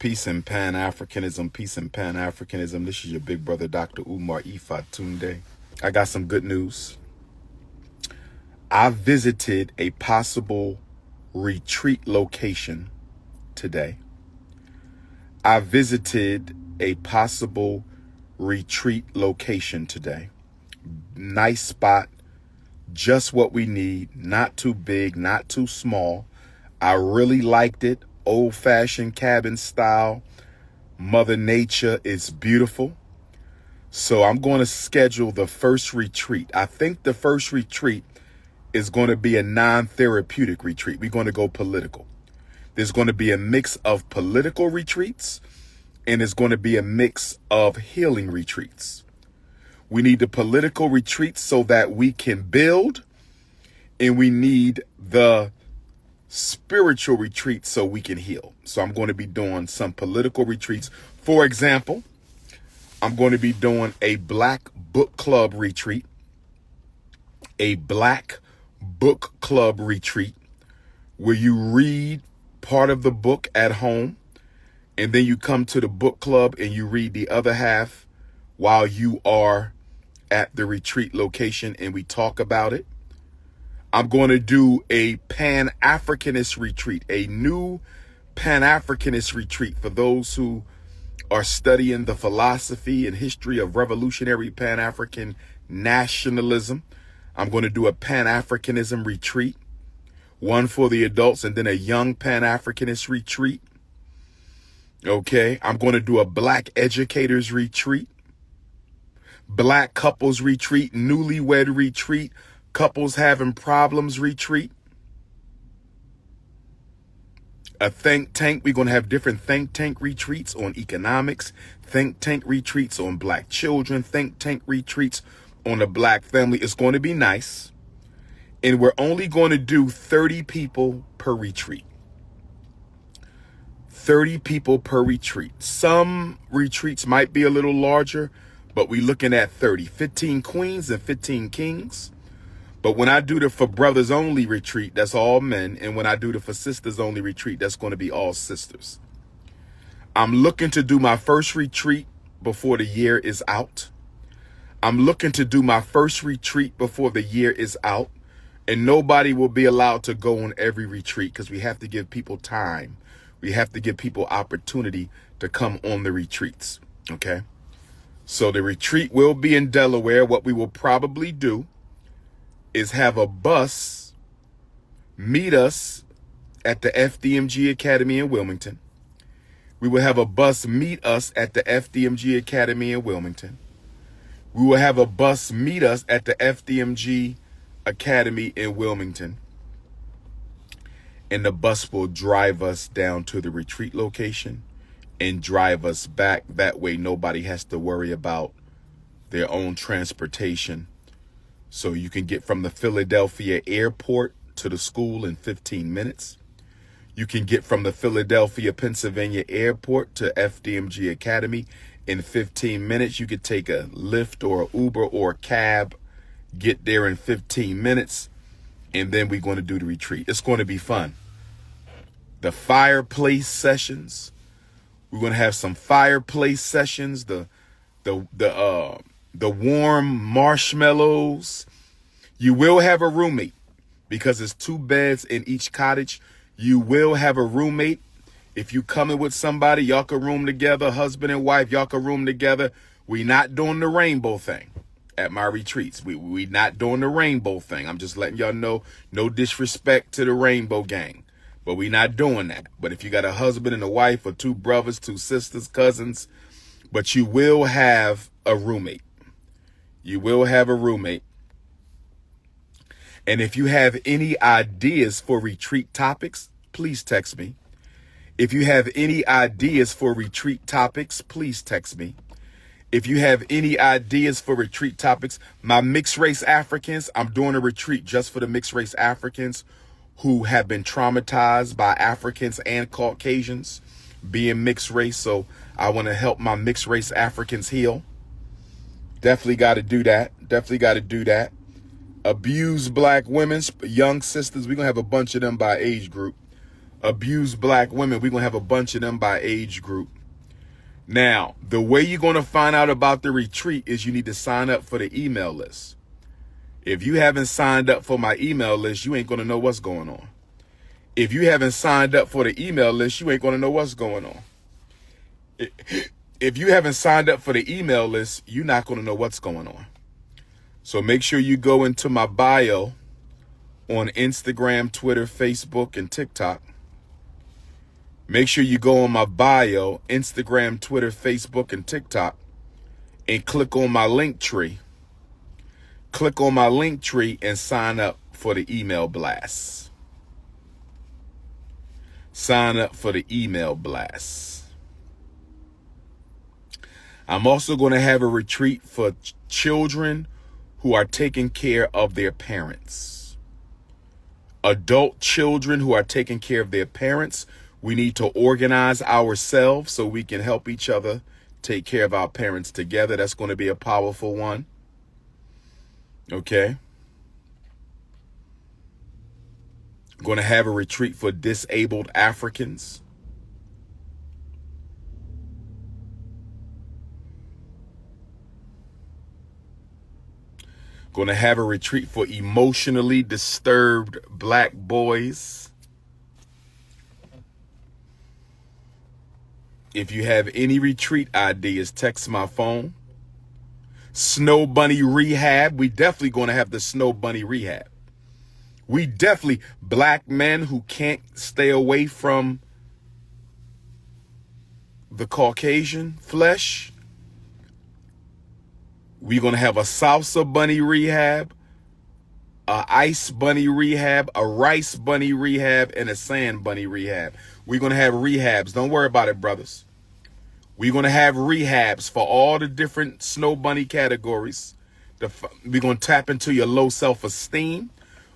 Peace and Pan-Africanism, peace and Pan-Africanism. This is your big brother, Dr.Umar Tunde. I got some good news. I visited a possible retreat location today. I visited a possible retreat location today. Nice spot, just what we need, not too big, not too small. I really liked it. Old-fashioned cabin style. Mother Nature is beautiful. So I'm going to schedule the first retreat. I think the first retreat is going to be a non-therapeutic retreat. We're going to go political. There's going to be a mix of political retreats, and it's going to be a mix of healing retreats. We need the political retreats so that we can build, and we need the spiritual retreats so we can heal. So I'm going to be doing some political retreats. For example, I'm going to be doing a Black book club retreat. A Black book club retreat where you read part of the book at home, and then you come to the book club and you read the other half while you are at the retreat location, and we talk about it. I'm going to do a Pan-Africanist retreat, a new Pan-Africanist retreat for those who are studying the philosophy and history of revolutionary Pan-African nationalism. I'm going to do a Pan-Africanism retreat, one for the adults, and then a young Pan-Africanist retreat. Okay, I'm going to do a Black educators retreat, Black couples retreat, newlywed retreat, couples having problems retreat, a think tank. We're going to have different think tank retreats on economics, think tank retreats on Black children, think tank retreats on the Black family. It's going to be nice. And we're only going to do 30 people per retreat. 30 people per retreat. Some retreats might be a little larger, but we're looking at 30, 15 queens and 15 kings. But when I do the for brothers only retreat, that's all men. And when I do the for sisters only retreat, that's going to be all sisters. I'm looking to do my first retreat before the year is out. I'm looking to do my first retreat before the year is out. And nobody will be allowed to go on every retreat because we have to give people time. We have to give people opportunity to come on the retreats. Okay. So the retreat will be in Delaware. What we will probably do is have a bus meet us at the FDMG Academy in Wilmington. We will have a bus meet us at the FDMG Academy in Wilmington. We will have a bus meet us at the FDMG Academy in Wilmington. And the bus will drive us down to the retreat location and drive us back. That way nobody has to worry about their own transportation. So you can get from the Philadelphia airport to the school in 15 minutes. You can get from the Philadelphia, Pennsylvania airport to FDMG Academy in 15 minutes. You could take a Lyft or an Uber or a cab, get there in 15 minutes, and then we're going to do the retreat. It's going to be fun. The fireplace sessions. We're going to have some fireplace sessions. The warm marshmallows. You will have a roommate because it's 2 beds in each cottage. You will have a roommate. If you coming with somebody, y'all can room together, husband and wife, y'all can room together. We not doing the rainbow thing at my retreats. We not doing the rainbow thing. I'm just letting y'all know, no disrespect to the rainbow gang, but we not doing that. But if you got a husband and a wife or 2 brothers, 2 sisters, cousins, but you will have a roommate. You will have a roommate. And if you have any ideas for retreat topics, please text me. If you have any ideas for retreat topics, please text me. If you have any ideas for retreat topics, my mixed race Africans, I'm doing a retreat just for the mixed race Africans who have been traumatized by Africans and Caucasians being mixed race. So I want to help my mixed race Africans heal. Definitely got to do that. Definitely got to do that. Abused Black women, young sisters. We're going to have a bunch of them by age group. abused black women. We're going to have a bunch of them by age group. Now, the way you're going to find out about the retreat is you need to sign up for the email list. If you haven't signed up for my email list, you ain't going to know what's going on. If you haven't signed up for the email list, you ain't going to know what's going on. If you haven't signed up for the email list, you're not going to know what's going on. So make sure you go into my bio on Instagram, Twitter, Facebook, and TikTok. Make sure you go on my bio, Instagram, Twitter, Facebook, and TikTok, and click on my link tree. Click on my link tree and sign up for the email blast. Sign up for the email blast. I'm also going to have a retreat for children who are taking care of their parents. Adult children who are taking care of their parents. We need to organize ourselves so we can help each other take care of our parents together. That's going to be a powerful one. Okay. Going to have a retreat for disabled Africans. Going to have a retreat for emotionally disturbed black boys. If you have any retreat ideas, text my phone. Snow Bunny Rehab. We definitely going to have the Snow Bunny Rehab. We definitely, black men who can't stay away from the Caucasian flesh. We're going to have a salsa bunny rehab, a ice bunny rehab, a rice bunny rehab, and a sand bunny rehab. We're going to have rehabs. Don't worry about it, brothers. We're going to have rehabs for all the different snow bunny categories. We're going to tap into your low self-esteem.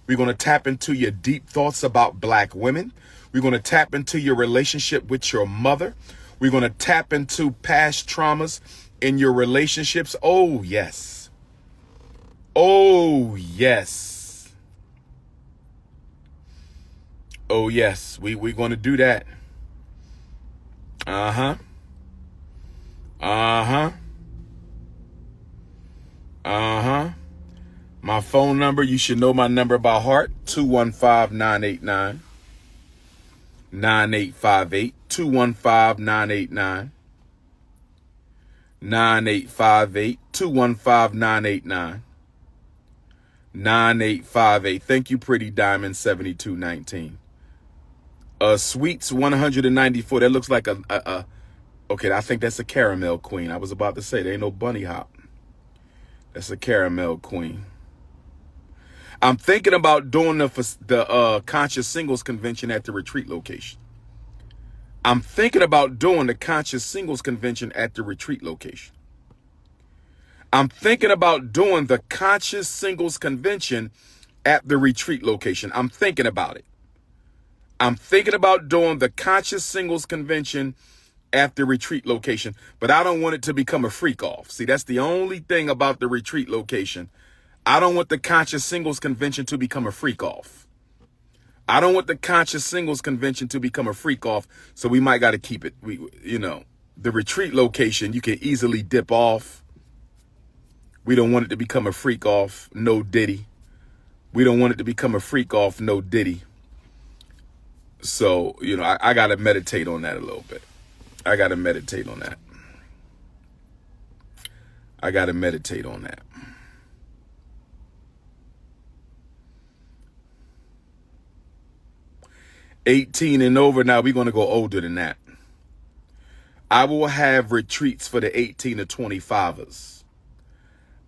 We're going to tap into your deep thoughts about black women. We're going to tap into your relationship with your mother. We're going to tap into past traumas in your relationships. Oh, yes. Oh, yes. Oh, yes. We're going to do that. Uh-huh. Uh-huh. Uh-huh. My phone number, you should know my number by heart, 215-989-9858, 215-989-9858, 215-989-9858. Thank you, Pretty Diamond 7219. Sweets 194. That looks like a okay, I think that's a caramel queen. I was about to say there ain't no bunny hop. That's a caramel queen. I'm thinking about doing the Conscious Singles Convention at the retreat location. I'm thinking about doing the Conscious Singles Convention at the retreat location. I'm thinking about doing the Conscious Singles Convention at the retreat location. I'm thinking about it. I'm thinking about doing the Conscious Singles Convention at the retreat location, but I don't want it to become a freak off. See, that's the only thing about the retreat location. I don't want the Conscious Singles Convention to become a freak off. I don't want the Conscious Singles Convention to become a freak off, so we might got to keep it. The retreat location, you can easily dip off. We don't want it to become a freak off, no diddy. We don't want it to become a freak off, no diddy. So, I got to meditate on that a little bit. I got to meditate on that. 18 and over. Now we're going to go older than that. I will have retreats for the 18 to 25ers.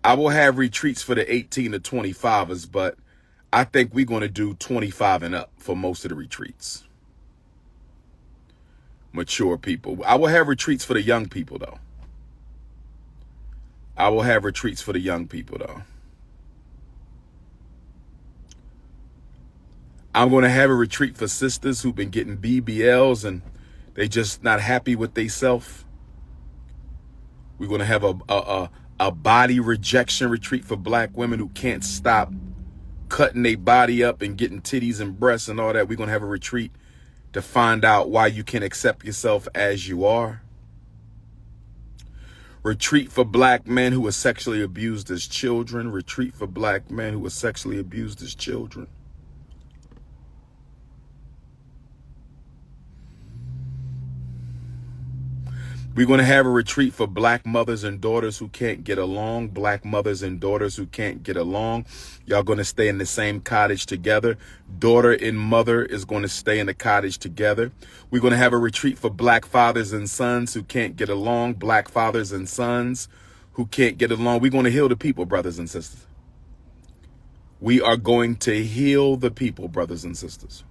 I will have retreats for the 18 to 25ers, but I think we're going to do 25 and up for most of the retreats. Mature people. I will have retreats for the young people, though. I'm going to have a retreat for sisters who've been getting BBLs and they just not happy with themselves. We're going to have a body rejection retreat for black women who can't stop cutting their body up and getting titties and breasts and all that. We're going to have a retreat to find out why you can't accept yourself as you are. Retreat for black men who were sexually abused as children. Retreat for black men who were sexually abused as children. We're going to have a retreat for black mothers and daughters who can't get along. Black mothers and daughters who can't get along. Y'all going to stay in the same cottage together. Daughter and mother is going to stay in the cottage together. We're going to have a retreat for black fathers and sons who can't get along. Black fathers and sons who can't get along. We're going to heal the people, brothers and sisters. We are going to heal the people, brothers and sisters.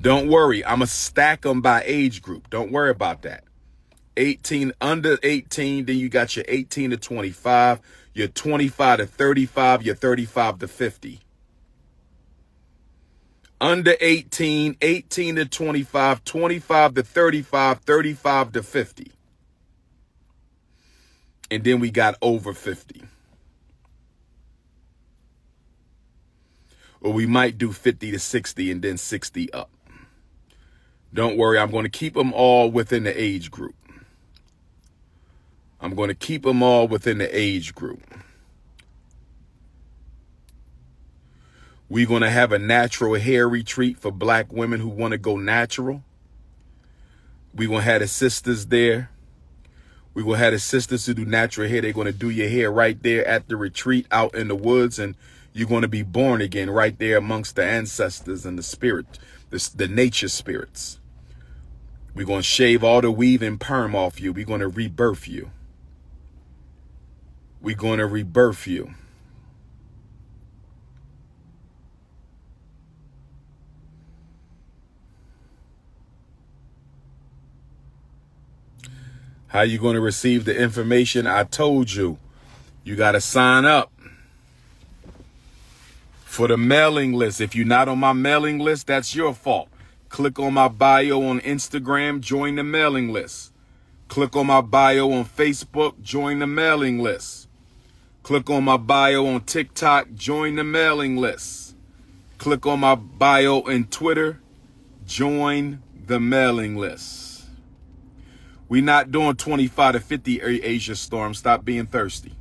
Don't worry, I'm going to stack them by age group. Don't worry about that. 18, under 18, then you got your 18 to 25, your 25 to 35, your 35 to 50. Under 18, 18 to 25, 25 to 35, 35 to 50. And then we got over 50. Or we might do 50 to 60 and then 60 up. Don't worry, I'm going to keep them all within the age group. I'm going to keep them all within the age group. We're going to have a natural hair retreat for black women who want to go natural. We're going to have the sisters there. We're going to have the sisters who do natural hair. They're going to do your hair right there at the retreat out in the woods. And you're going to be born again right there amongst the ancestors and the spirit, the nature spirits. We're going to shave all the weave and perm off you. We're going to rebirth you. We're going to rebirth you. How you going to receive the information? I told you. You got to sign up for the mailing list. If you're not on my mailing list, that's your fault. Click on my bio on Instagram, join the mailing list. Click on my bio on Facebook, join the mailing list. Click on my bio on TikTok, join the mailing list. Click on my bio in Twitter, join the mailing list. We're not doing 25 to 50 Asia Storm. Stop being thirsty.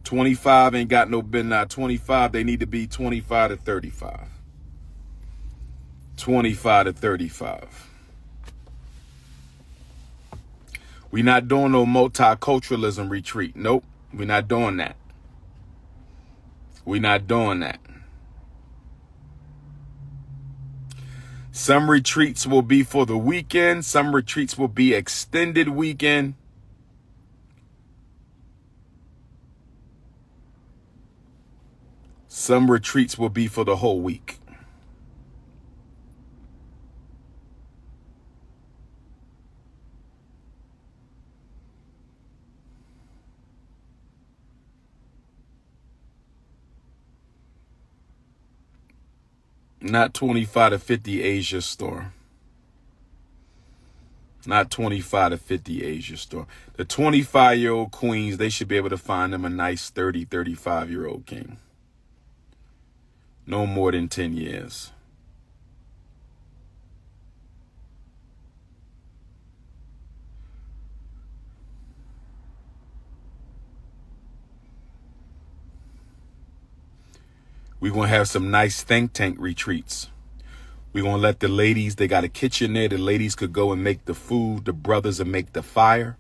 25 ain't got no been now. 25, they need to be 25 to 35. 25 to 35. We're not doing no multiculturalism retreat. Nope, we're not doing that. We're not doing that. Some retreats will be for the weekend. Some retreats will be extended weekend. Some retreats will be for the whole week. Not 25 to 50 Asia Store. Not 25 to 50 Asia Store. The 25-year-old queens, they should be able to find them a nice 30, 35-year-old king. No more than 10 years. We're going to have some nice think tank retreats. We're going to let the ladies, they got a kitchen there. The ladies could go and make the food. The brothers will make the fire.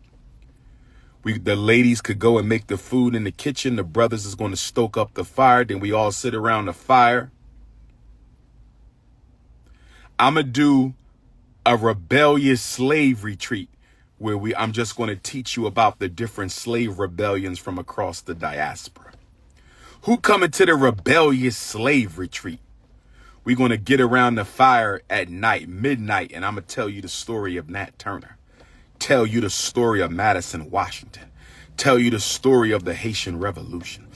The ladies could go and make the food in the kitchen. The brothers is going to stoke up the fire. Then we all sit around the fire. I'm going to do a rebellious slave retreat where I'm just going to teach you about the different slave rebellions from across the diaspora. Who coming to the rebellious slave retreat? We're going to get around the fire at night, midnight, and I'm going to tell you the story of Nat Turner. Tell you the story of Madison, Washington. Tell you the story of the Haitian Revolution.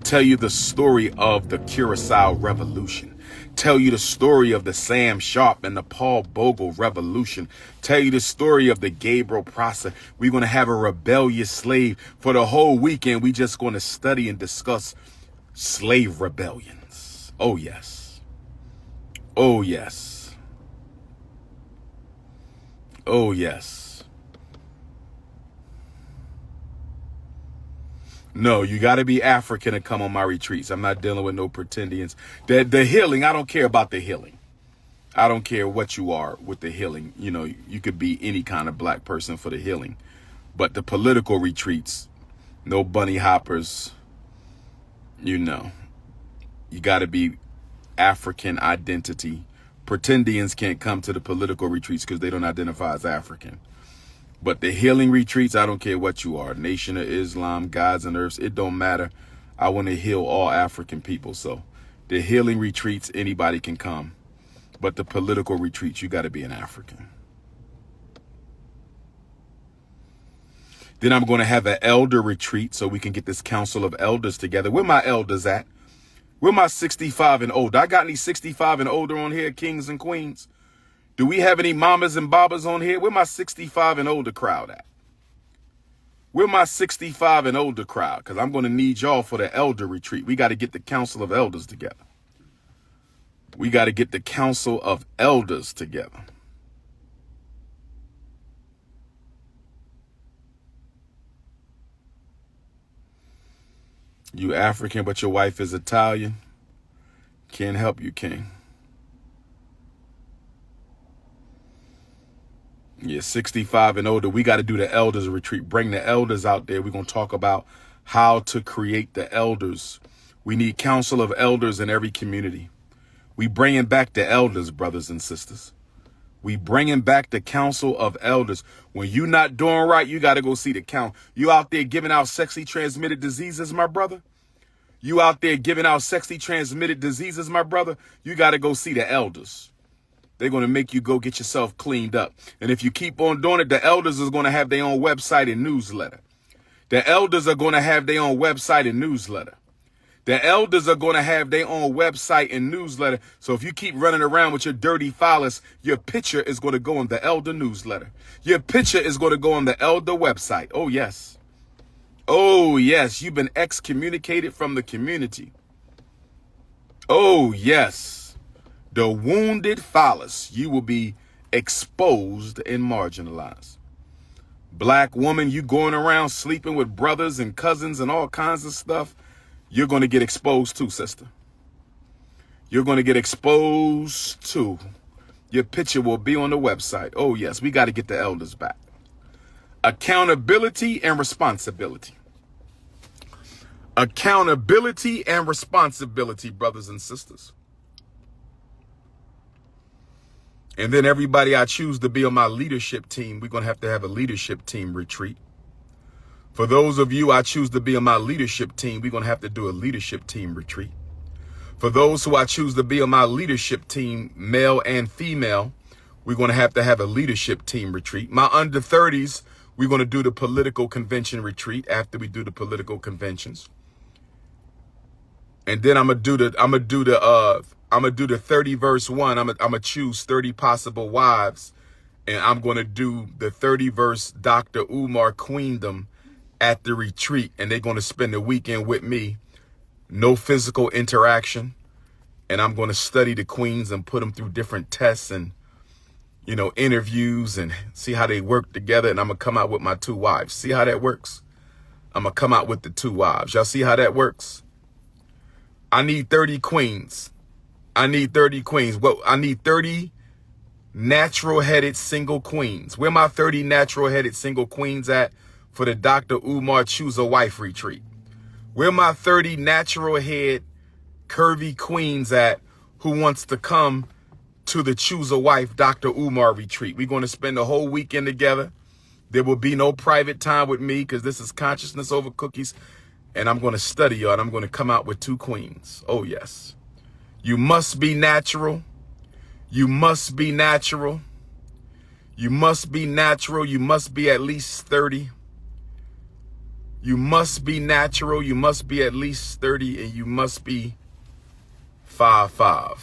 Tell you the story of the Curacao Revolution. Tell you the story of the Sam Sharp and the Paul Bogle Revolution. Tell you the story of the Gabriel Prosser. We're going to have a rebellious slave. For the whole weekend, we just going to study and discuss slave rebellions. Oh, yes. Oh, yes. Oh, yes. No, you got to be African to come on my retreats. I'm not dealing with no pretendians. The healing, I don't care about the healing. I don't care what you are with the healing. You know, you could be any kind of black person for the healing. But the political retreats, no bunny hoppers, you know, you got to be African identity. Pretendians can't come to the political retreats because they don't identify as African. But the healing retreats, I don't care what you are, Nation of Islam, Gods and Earths, it don't matter. I want to heal all African people. So the healing retreats, anybody can come. But the political retreats, you got to be an African. Then I'm going to have an elder retreat so we can get this council of elders together. Where my elders at? Where my 65 and older? I got any 65 and older on here, kings and queens? Do we have any mamas and babas on here? Where my 65 and older crowd at? Where my 65 and older crowd? Because I'm going to need y'all for the elder retreat. We got to get the council of elders together. We got to get the council of elders together. You African, but your wife is Italian. Can't help you, king. Yeah, 65 and older. We got to do the elders retreat. Bring the elders out there. We're going to talk about how to create the elders. We need council of elders in every community. We bringing back the elders, brothers and sisters. We bringing back the council of elders. When you not doing right, you got to go see the count. You out there giving out sexually transmitted diseases, my brother? You out there giving out sexually transmitted diseases, my brother? You got to go see the elders. They're going to make you go get yourself cleaned up. And if you keep on doing it, the elders is going to have their own website and newsletter. The elders are going to have their own website and newsletter. The elders are going to have their own website and newsletter. So if you keep running around with your dirty phallus, your picture is going to go on the elder newsletter. Your picture is going to go on the elder website. Oh, yes. Oh, yes. You've been excommunicated from the community. Oh, yes. The wounded phallus. You will be exposed and marginalized. Black woman, you going around sleeping with brothers and cousins and all kinds of stuff. You're going to get exposed too, sister. You're going to get exposed too. Your picture will be on the website. Oh, yes, we got to get the elders back. Accountability and responsibility. Accountability and responsibility, brothers and sisters. And then everybody I choose to be on my leadership team, we're going to have a leadership team retreat. For those of you I choose to be on my leadership team, we're going to have to do a leadership team retreat. For those who I choose to be on my leadership team, male and female, we're going to have a leadership team retreat. My under 30s, we're going to do the political convention retreat after we do the political conventions. And then I'm going to do the 30 verse 1. I'm going to choose 30 possible wives. And I'm going to do the 30 verse Dr.Umar queendom at the retreat, and they're going to spend the weekend with me. No physical interaction. And I'm going to study the queens and put them through different tests and, you know, interviews and see how they work together. And I'm going to come out with my 2 wives. See how that works? I'm going to come out with the 2 wives. Y'all see how that works? I need 30 queens. I need 30 queens. Well, I need 30 natural-headed single queens. Where my 30 natural-headed single queens at for the Dr.Umar Choose a Wife retreat? Where my 30 natural head curvy queens at who wants to come to the Choose a Wife Dr.Umar retreat? We're going to spend the whole weekend together. There will be no private time with me because this is consciousness over cookies. And I'm going to study y'all and I'm going to come out with 2 queens. Oh, yes. You must be natural. You must be natural. You must be natural. You must be at least 30. You must be natural. You must be at least 30. And you must be 5'5".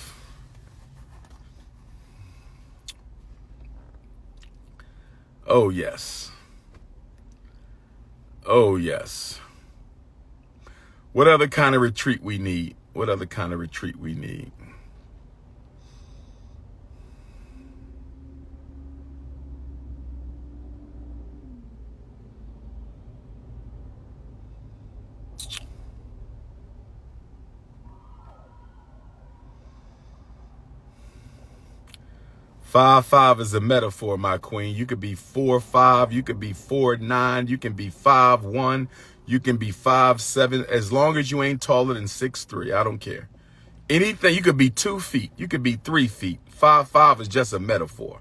Oh, yes. Oh, yes. What other kind of retreat we need? What other kind of retreat we need? Five is a metaphor, my queen. You could be 4'5", you could be 4'9", you can be 5'1", you can be 5'7", as long as you ain't taller than 6'3". I don't care. Anything, you could be 2 feet, you could be 3 feet. 5'5" is just a metaphor.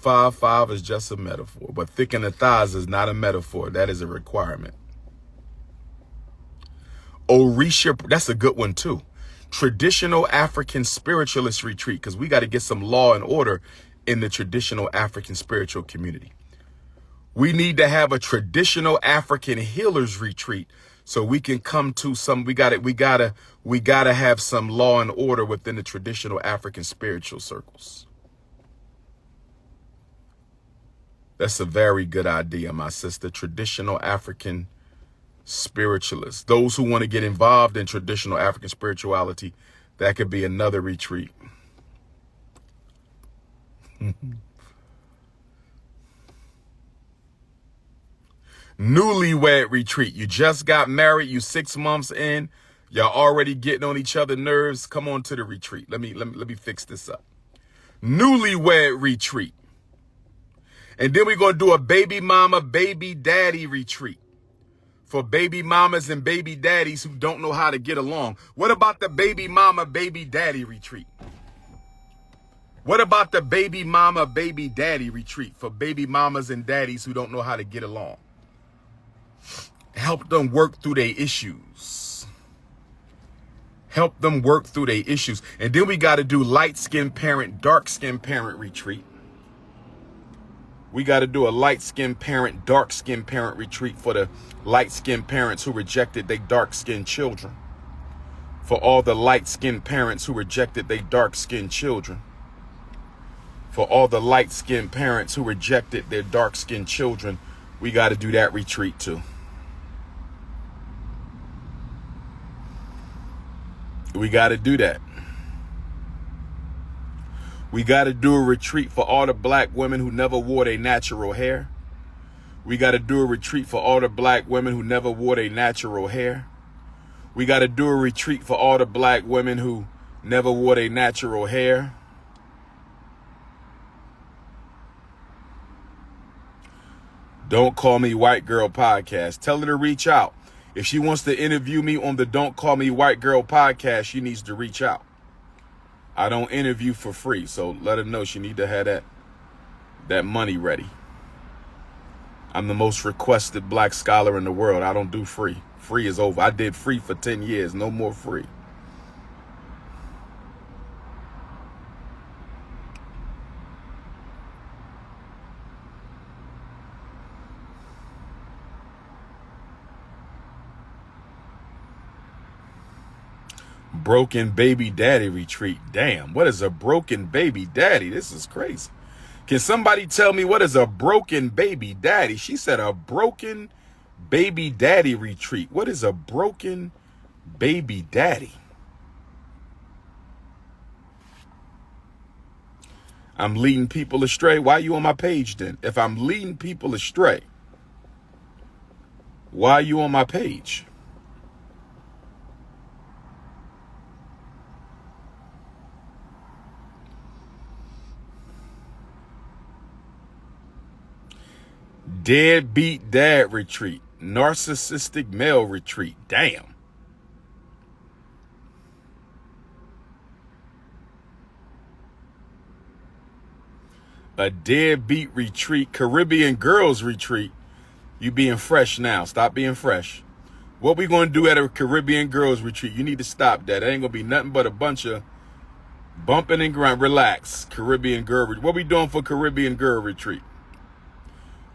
5'5" is just a metaphor. But thick in the thighs is not a metaphor. That is a requirement. Orisha, that's a good one too. Traditional African spiritualist retreat, because we got to get some law and order in the traditional African spiritual community. We need to have a traditional African healers retreat so we can come to some, we gotta have some law and order within the traditional African spiritual circles. That's a very good idea, my sister. Traditional African spiritualists, those who want to get involved in traditional African spirituality, that could be another retreat. Newlywed retreat. You just got married, you 6 months in, y'all already getting on each other's nerves. Come on to the retreat. Let me fix this up. Newlywed retreat. And then we're going to do a baby mama, baby daddy retreat. For baby mamas and baby daddies who don't know how to get along. What about the baby mama, baby daddy retreat? What about the baby mama, baby daddy retreat for baby mamas and daddies who don't know how to get along? Help them work through their issues. Help them work through their issues. And then we got to do light-skinned parent, dark-skinned parent retreat. We got to do a light-skinned parent, dark-skinned parent retreat for the light-skinned parents who rejected their dark-skinned children. For all the light-skinned parents who rejected their dark-skinned children. For all the light-skinned parents who rejected their dark-skinned children, we got to do that retreat too. We got to do that. We got to do a retreat for all the black women who never wore their natural hair. We got to do a retreat for all the black women who never wore their natural hair. We got to do a retreat for all the black women who never wore their natural hair. Don't Call Me White Girl podcast. Tell her to reach out. If she wants to interview me on the Don't Call Me White Girl podcast, she needs to reach out. I don't interview for free, so let her know she need to have that money ready. I'm the most requested black scholar in the world. I don't do free. Free is over. I did free for 10 years. No more free. Broken baby daddy retreat. Damn, what is a broken baby daddy? This is crazy. Can somebody tell me what is a broken baby daddy? She said a broken baby daddy retreat. What is a broken baby daddy? I'm leading people astray. Why are you on my page then? If I'm leading people astray, why are you on my page? Deadbeat dad retreat. Narcissistic male retreat. Damn. A deadbeat retreat. Caribbean girls retreat. You being fresh now. Stop being fresh. What we going to do at a Caribbean girls retreat? You need to stop that. It ain't going to be nothing but a bunch of bumping and grinding. Relax. Caribbean girl retreat. What we doing for Caribbean girl retreat?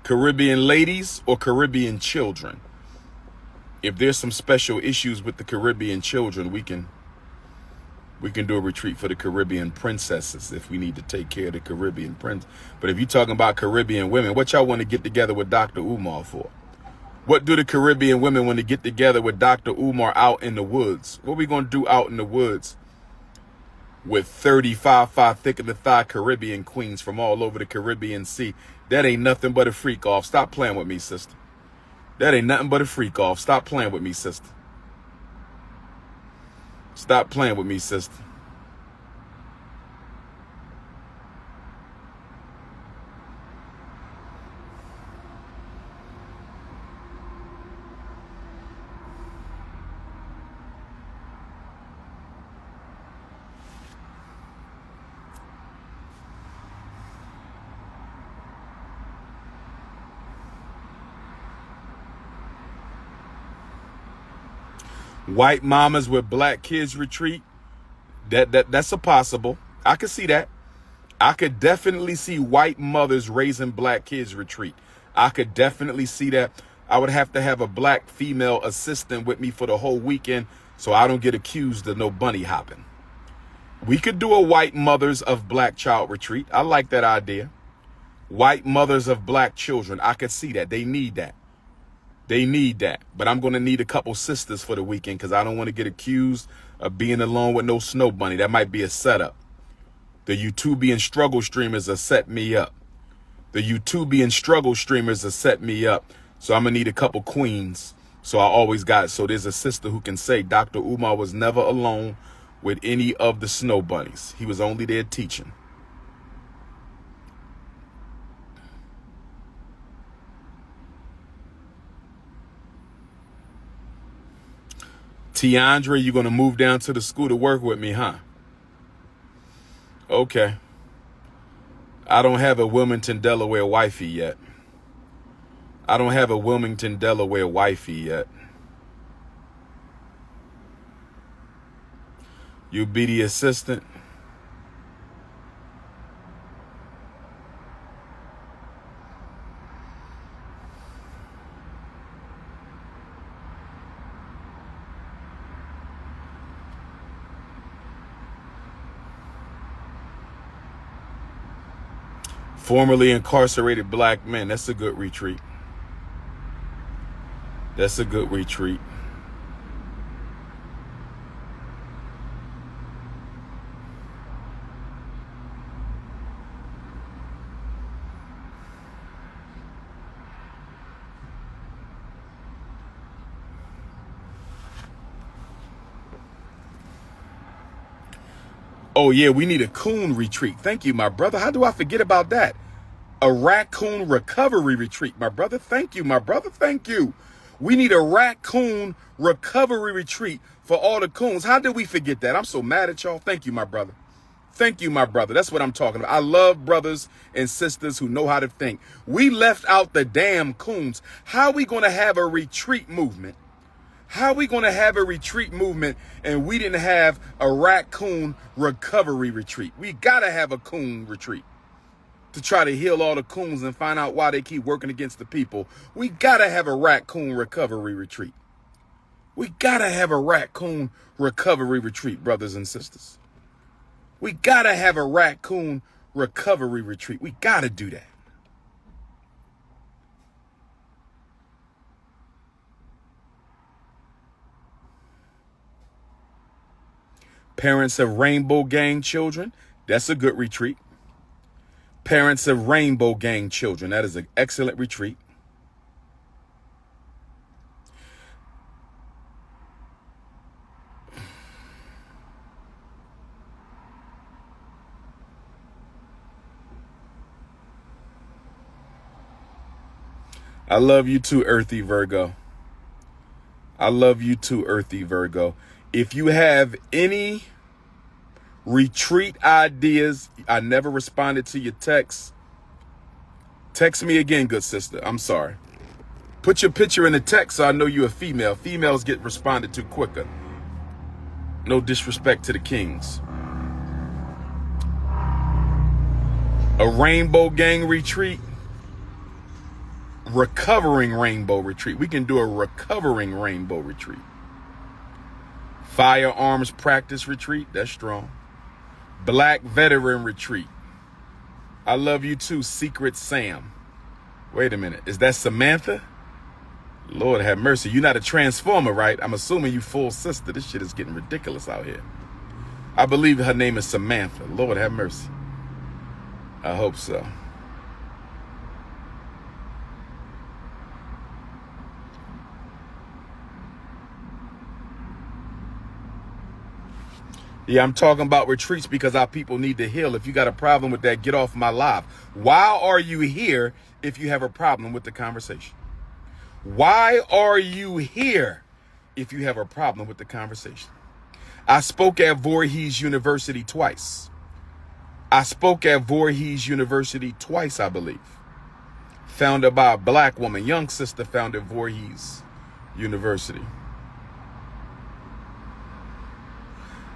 Caribbean ladies or Caribbean children? If there's some special issues with the Caribbean children, we can do a retreat for the Caribbean princesses if we need to take care of the Caribbean prince. But if you're talking about Caribbean women, what y'all want to get together with Dr.Umar for? What do the Caribbean women when they get together with Dr. Umar out in the woods? What we going to do out in the woods with 35 thick of the thigh Caribbean queens from all over the Caribbean Sea? That ain't nothing but a freak off. Stop playing with me, sister. That ain't nothing but a freak off. Stop playing with me, sister. Stop playing with me, sister. White mamas with black kids retreat. That's a possible. I could see that. I could definitely see white mothers raising black kids retreat. I could definitely see that. I would have to have a black female assistant with me for the whole weekend so I don't get accused of no bunny hopping. We could do a white mothers of black child retreat. I like that idea. White mothers of black children. I could see that. They need that. They need that. But I'm going to need a couple sisters for the weekend because I don't want to get accused of being alone with no snow bunny. That might be a setup. The YouTubian struggle streamers have set me up. The YouTubian struggle streamers have set me up. So I'm going to need a couple queens. So there's a sister who can say Dr. Umar was never alone with any of the snow bunnies. He was only there teaching. Tiandra, you're going to move down to the school to work with me, huh? Okay. I don't have a Wilmington, Delaware wifey yet. I don't have a Wilmington, Delaware wifey yet. You be the assistant. Formerly incarcerated black men. That's a good retreat. That's a good retreat. Oh, yeah, we need a coon retreat. Thank you, my brother. How do I forget about that? A raccoon recovery retreat, my brother. Thank you, my brother. Thank you. We need a raccoon recovery retreat for all the coons. How did we forget that? I'm so mad at y'all. Thank you, my brother. Thank you, my brother. That's what I'm talking about. I love brothers and sisters who know how to think. We left out the damn coons. How are we going to have a retreat movement? How are we going to have a retreat movement and we didn't have a raccoon recovery retreat? We got to have a coon retreat to try to heal all the coons and find out why they keep working against the people. We got to have a raccoon recovery retreat. We got to have a raccoon recovery retreat, brothers and sisters. We got to have a raccoon recovery retreat. We got to do that. Parents of Rainbow Gang children, that's a good retreat. Parents of Rainbow Gang children, that is an excellent retreat. I love you too, Earthy Virgo. I love you too, Earthy Virgo. If you have any retreat ideas, I never responded to your texts. Text me again, good sister. I'm sorry. Put your picture in the text so I know you're a female. Females get responded to quicker. No disrespect to the kings. A Rainbow Gang retreat. Recovering Rainbow retreat. We can do a recovering Rainbow retreat. Firearms practice retreat. That's strong. Black veteran retreat. I love you too, Secret Sam. Wait a minute. Is that Samantha? Lord have mercy. You're not a transformer, right? I'm assuming you full sister. This shit is getting ridiculous out here. I believe her name is Samantha. Lord have mercy. I hope so. Yeah, I'm talking about retreats because our people need to heal. If you got a problem with that, get off my live. Why are you here if you have a problem with the conversation? Why are you here if you have a problem with the conversation? I spoke at Voorhees University twice. I believe. Founded by a black woman, young sister founded Voorhees University.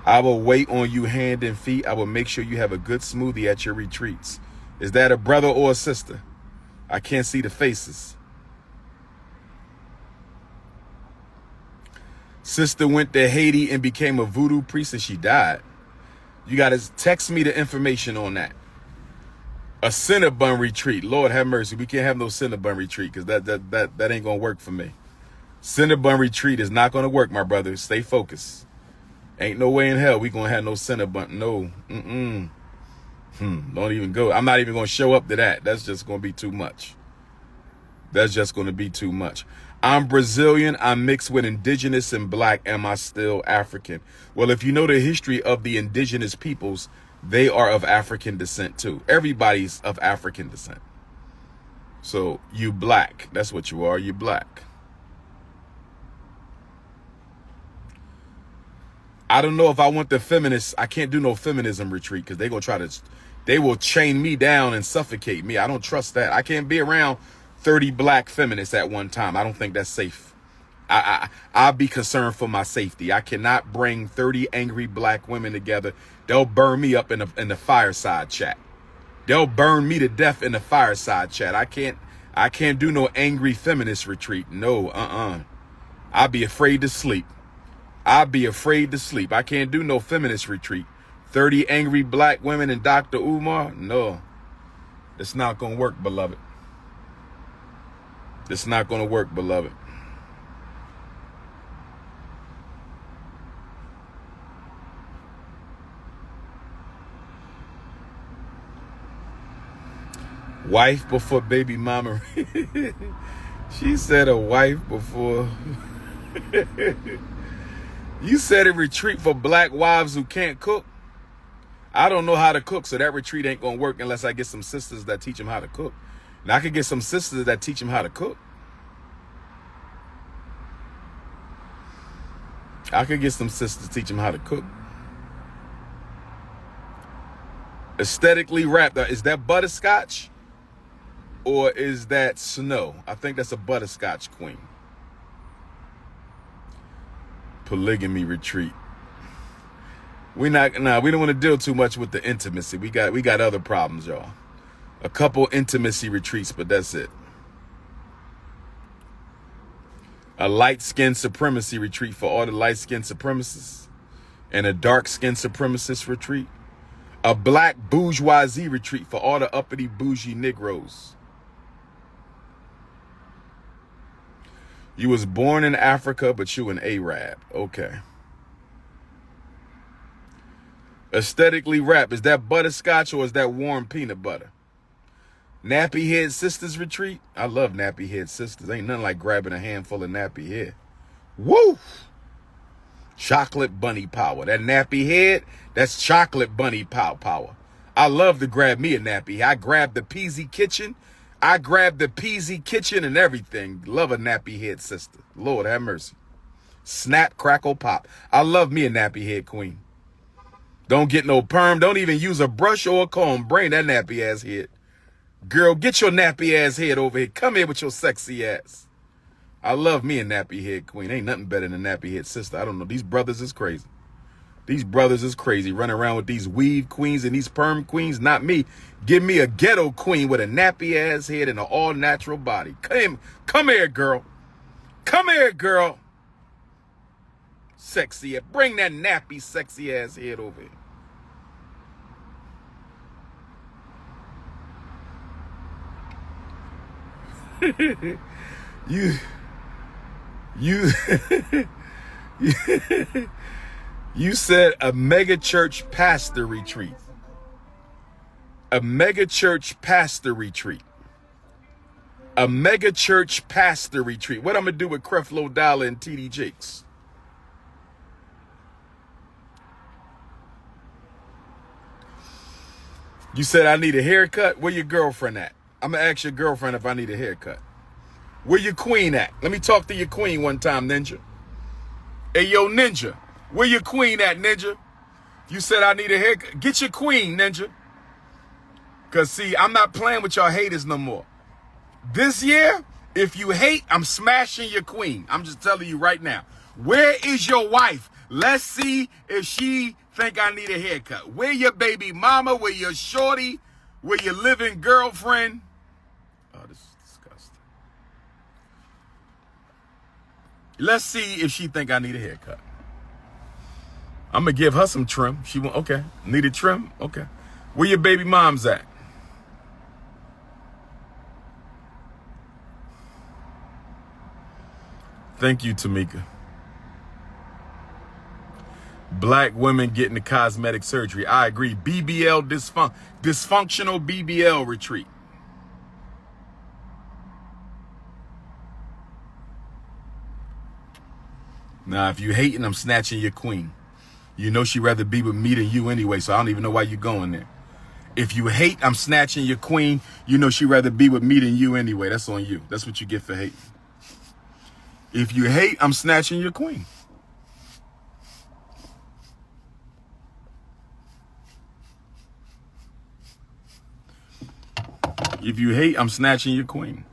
I will wait on you hand and feet. I will make sure you have a good smoothie at your retreats. Is that a brother or a sister? I can't see the faces. Sister went to Haiti and became a voodoo priest and she died. You got to text me the information on that. A Cinnabon retreat. Lord have mercy. We can't have no Cinnabon retreat because that ain't going to work for me. Cinnabon retreat is not going to work, my brother. Stay focused. Ain't no way in hell we gonna have no Cinnabon. No. Don't even go. I'm not even gonna show up to that. That's just gonna be too much. I'm Brazilian. I'm mixed with indigenous and black. Am I still African? Well, if you know the history of the indigenous peoples, they are of African descent too. Everybody's of African descent. So you black. That's what you are. You black. I don't know if I want the feminists. I can't do no feminism retreat because they will chain me down and suffocate me. I don't trust that. I can't be around 30 black feminists at one time. I don't think that's safe. I'll be concerned for my safety. I cannot bring 30 angry black women together. They'll burn me up in the fireside chat. They'll burn me to death in the fireside chat. I can't do no angry feminist retreat. No, I'll be afraid to sleep. I can't do no feminist retreat. 30 angry black women and Dr. Umar? No. It's not going to work, beloved. It's not going to work, beloved. Wife before baby mama. She said a wife before. You said a retreat for black wives who can't cook. I don't know how to cook, so that retreat ain't going to work unless I get some sisters that teach them how to cook. And I could get some sisters that teach them how to cook. Aesthetically wrapped. Is that butterscotch? Or is that snow? I think that's a butterscotch queen. Polygamy retreat. We don't want to deal too much with the intimacy. We got other problems, y'all. A couple intimacy retreats, but that's it. A light-skinned supremacy retreat for all the light-skinned supremacists. And a dark-skinned supremacist retreat. A black bourgeoisie retreat for all the uppity bougie Negroes. You was born in Africa, but you an Arab. Okay. Aesthetically wrapped. Is that butterscotch or is that warm peanut butter? Nappy head sisters retreat. I love nappy head sisters. Ain't nothing like grabbing a handful of nappy head. Woo! Chocolate bunny power. That nappy head, that's chocolate bunny power. I love to grab me a nappy. I grab the Peasy kitchen. And everything. Love a nappy head sister. Lord have mercy. Snap, crackle, pop. I love me a nappy head queen. Don't get no perm. Don't even use a brush or a comb. Bring that nappy ass head. Girl, get your nappy ass head over here. Come here with your sexy ass. I love me a nappy head queen. Ain't nothing better than a nappy head sister. I don't know. These brothers is crazy. Running around with these weave queens and these perm queens. Not me. Give me a ghetto queen with a nappy ass head and an all natural body. Come here, girl. Sexy. Bring that nappy sexy ass head over here. You you said a mega church pastor retreat. A mega church pastor retreat. A mega church pastor retreat. What I'm gonna do with Creflo Dollar and TD Jakes? You said I need a haircut. Where your girlfriend at? I'm gonna ask your girlfriend if I need a haircut. Where your queen at? Let me talk to your queen one time, Ninja. Hey, yo, Ninja. Where your queen at, Ninja? You said I need a haircut. Get your queen, Ninja. Because, see, I'm not playing with y'all haters no more. This year, if you hate, I'm smashing your queen. I'm just telling you right now. Where is your wife? Let's see if she think I need a haircut. Where your baby mama? Where your shorty? Where your living girlfriend? Oh, this is disgusting. Let's see if she think I need a haircut. I'm going to give her some trim. She won't. Okay. Need a trim? Okay. Where your baby mom's at? Thank you, Tamika. Black women getting the cosmetic surgery. I agree. BBL dysfunctional BBL retreat. Now, if you hating, I'm snatching your queen. You know she'd rather be with me than you anyway, so I don't even know why you're going there. If you hate, I'm snatching your queen. You know she'd rather be with me than you anyway. That's on you. That's what you get for hating. If you hate, I'm snatching your queen. If you hate, I'm snatching your queen.